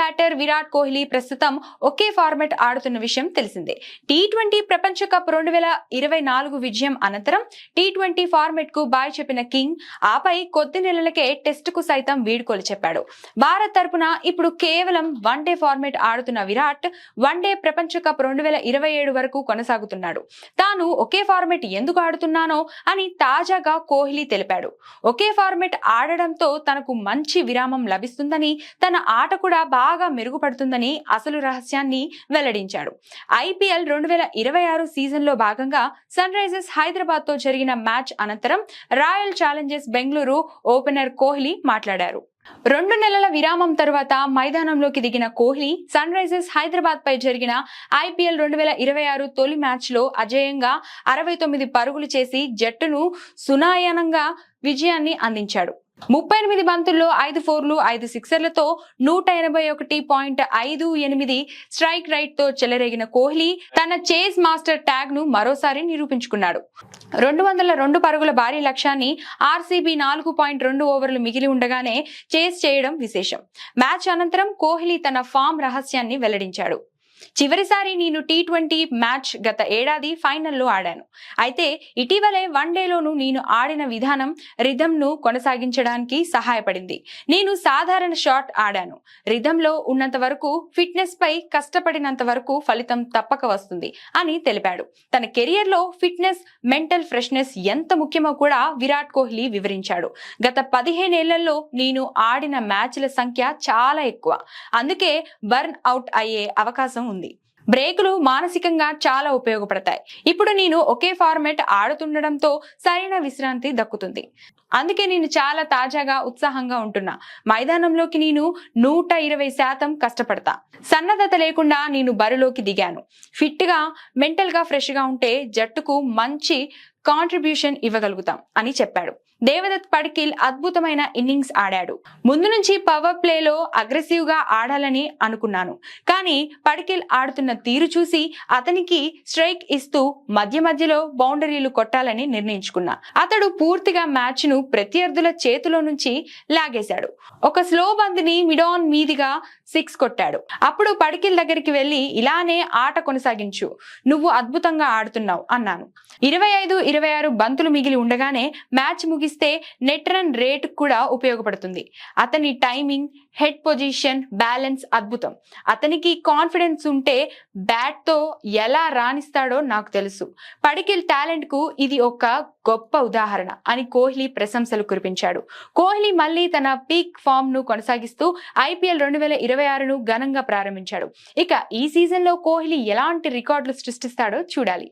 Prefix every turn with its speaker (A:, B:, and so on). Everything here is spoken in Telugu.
A: బ్యాటర్ విరాట్ కోహ్లీ ప్రస్తుతం ఒకే ఫార్మాట్ ఆడుతున్న విషయం తెలిసిందే. టీ20 ప్రపంచ కప్ 2024 విజయం అనంతరం టీ20 ఫార్మాట్ కు బాయ్ చెప్పిన కింగ్ ఆపై కొద్ది నెలలకే టెస్ట్ కు సైతం వీడ్కోలు చెప్పాడు. భారత్ తరపున ఇప్పుడు కేవలం వన్డే ఫార్మాట్ ఆడుతున్న విరాట్ వన్డే ప్రపంచ కప్ 2027 వరకు కొనసాగుతున్నాడు. తాను ఒకే ఫార్మాట్ ఎందుకు ఆడుతున్నానో అని తాజాగా కోహ్లీ తెలిపాడు. ఒకే ఫార్మాట్ ఆడడంతో తనకు మంచి విరామం లభిస్తుందని, తన ఆట కూడా బాగా మెరుగుపడుతుందని అసలు రహస్యాన్ని వెల్లడించాడు. ఐపీఎల్ 2026 సీజన్ లో భాగంగా సన్ రైజర్స్ హైదరాబాద్ తో జరిగిన మ్యాచ్ అనంతరం royal Challengers Bengaluru opener Kohli మాట్లాడారు. 2 నెలల విరామం తర్వాత మైదానంలోకి దిగిన కోహ్లీ సన్ రైజర్స్ హైదరాబాద్ పై జరిగిన ఐపీఎల్ 2026 తొలి మ్యాచ్ లో అజేయంగా 69 పరుగులు చేసి జట్టును సునాయాసంగా విజయాన్ని అందించాడు. 38 బంతుల్లో 5 ఫోర్లు 5 సిక్సర్లతో 181.58 స్ట్రైక్ రైట్ తో చెలరేగిన కోహ్లీ తన చేజ్ మాస్టర్ ట్యాగ్ ను మరోసారి నిరూపించుకున్నాడు. 202 పరుగుల భారీ లక్ష్యాన్ని ఆర్సీబీ 4.2 ఓవర్లు మిగిలి ఉండగానే చేజ్ చేయడం విశేషం. మ్యాచ్ అనంతరం కోహ్లీ తన ఫామ్ రహస్యాన్ని వెల్లడించాడు. చివరిసారి నేను టీ20 మ్యాచ్ గత ఏడాది ఫైనల్లో ఆడాను. అయితే ఇటీవలే వన్డేలోనూ నేను ఆడిన విధానం రిథంను కొనసాగించడానికి సహాయపడింది. నేను సాధారణ షాట్ ఆడాను. రిథంలో ఉన్నంత వరకు, ఫిట్నెస్ పై కష్టపడినంత వరకు ఫలితం తప్పక వస్తుంది అని తెలిపాడు. తన కెరియర్ లో ఫిట్నెస్, మెంటల్ ఫ్రెష్నెస్ ఎంత ముఖ్యమో కూడా విరాట్ కోహ్లీ వివరించాడు. గత 15 ఏళ్లలో నేను ఆడిన మ్యాచ్ల సంఖ్య చాలా ఎక్కువ. అందుకే బర్న్ అవుట్ అయ్యే అవకాశం ఉంది. బ్రేకులు మానసికంగా చాలా ఉపయోగపడతాయి. ఇప్పుడు నేను ఒకే ఫార్మాట్ ఆడుతుండడంతో సరైన విశ్రాంతి దక్కుతుంది. అందుకే నేను చాలా తాజాగా, ఉత్సాహంగా ఉంటున్నా. మైదానంలోకి నేను 120% కష్టపడతా. సన్నద్ధత లేకుండా నేను బరిలోకి దిగాను. ఫిట్ గా, మెంటల్ గా ఫ్రెష్ గా ఉంటే జట్టుకు మంచి కాంట్రిబ్యూషన్ ఇవ్వగలుగుతాం అని చెప్పాడు. దేవదత్ పడికిల్ అద్భుతమైన ఇన్నింగ్స్ ఆడాడు. ముందు నుంచి పవర్ ప్లేలో అగ్రెసివ్ గా ఆడాలని అనుకున్నాను. కానీ పడికిల్ ఆడుతున్న తీరు చూసి అతనికి స్ట్రైక్ ఇస్తూ మధ్య మధ్యలో బౌండరీలు కొట్టాలని నిర్ణయించుకున్నా. అతడు పూర్తిగా మ్యాచ్ ను ప్రత్యర్థుల చేతిలో నుంచి లాగేశాడు. ఒక స్లో బంతిని మిడాన్ మీదిగా 6 కొట్టాడు. అప్పుడు పడికిల్ దగ్గరికి వెళ్లి ఇలానే ఆట కొనసాగించు, నువ్వు అద్భుతంగా ఆడుతున్నావు అన్నాను. 25-26 బంతులు మిగిలి ఉండగానే మ్యాచ్ ముగిస్తే నెట్ రన్ రేట్ కూడా ఉపయోగపడుతుంది. అతని టైమింగ్, హెడ్ పొజిషన్, బ్యాలెన్స్ అద్భుతం. అతనికి కాన్ఫిడెన్స్ ఉంటే బ్యాట్ తో ఎలా రాణిస్తాడో నాకు తెలుసు. పడికిల్ టాలెంట్ కు ఇది ఒక గొప్ప ఉదాహరణ అని కోహ్లీ ప్రశంసలు కురిపించాడు. కోహ్లీ మళ్లీ తన పీక్ ఫామ్ ను కొనసాగిస్తూ ఐపీఎల్ 2026ను ఘనంగా ప్రారంభించాడు. ఇక ఈ సీజన్ లో కోహ్లీ ఎలాంటి రికార్డులు సృష్టిస్తాడో చూడాలి.